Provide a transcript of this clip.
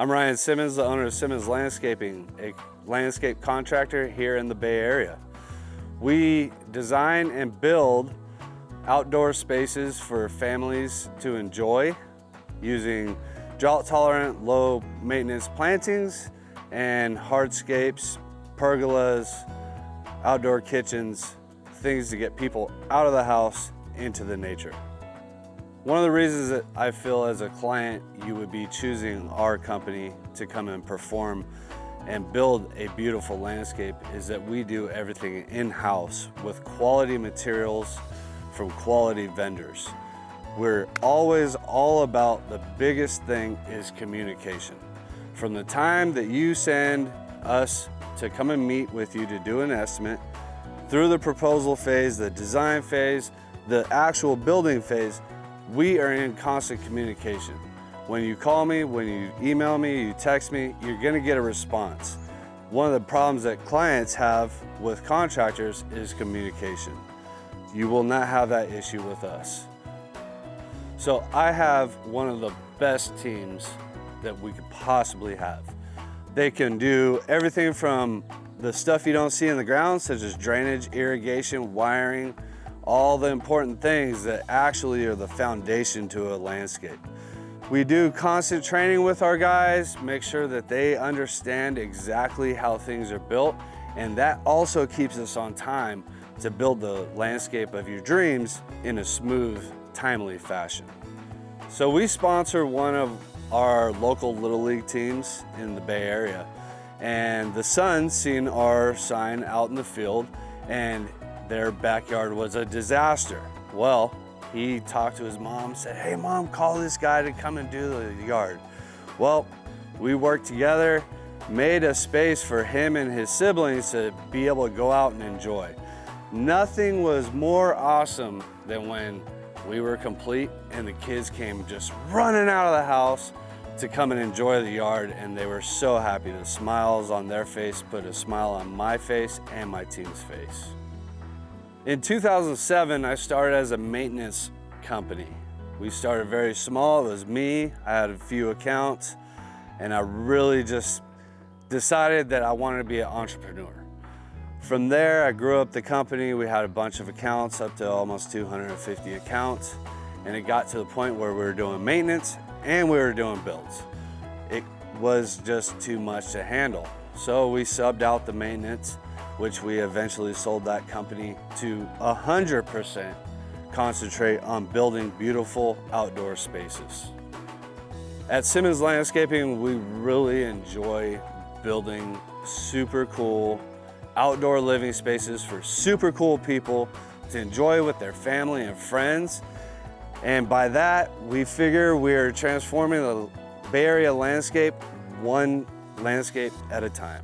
I'm Ryan Symons, the owner of Symons Landscaping, a landscape contractor here in the Bay Area. We design and build outdoor spaces for families to enjoy using drought-tolerant, low-maintenance plantings and hardscapes, pergolas, outdoor kitchens, things to get people out of the house into the nature. One of the reasons that I feel as a client you would be choosing our company to come and perform and build a beautiful landscape is that we do everything in-house with quality materials from quality vendors. We're always all about the biggest thing is communication. From the time that you send us to come and meet with you to do an estimate, through the proposal phase, the design phase, the actual building phase, we are in constant communication. When you call me, when you email me, you text me, you're gonna get a response. One of the problems that clients have with contractors is communication. You will not have that issue with us. So I have one of the best teams that we could possibly have. They can do everything from the stuff you don't see in the ground, such as drainage, irrigation, wiring, all the important things that actually are the foundation to a landscape. We do constant training with our guys, make sure that they understand exactly how things are built, and that also keeps us on time to build the landscape of your dreams in a smooth, timely fashion. So we sponsor one of our local Little League teams in the Bay Area, and the son seen our sign out in the field and their backyard was a disaster. Well, he talked to his mom, said, "Hey mom, call this guy to come and do the yard." Well, we worked together, made a space for him and his siblings to be able to go out and enjoy. Nothing was more awesome than when we were complete and the kids came just running out of the house to come and enjoy the yard, and they were so happy. The smiles on their face put a smile on my face and my team's face. In 2007, I started as a maintenance company. We started very small. It was me. I had a few accounts, and I really just decided that I wanted to be an entrepreneur. From there, I grew up the company. We had a bunch of accounts, up to almost 250 accounts, and it got to the point where we were doing maintenance and we were doing builds. It was just too much to handle. So we subbed out the maintenance, which we eventually sold that company to 100% concentrate on building beautiful outdoor spaces. At Symons Landscaping, we really enjoy building super cool outdoor living spaces for super cool people to enjoy with their family and friends. And by that, we figure we're transforming the Bay Area landscape one landscape at a time.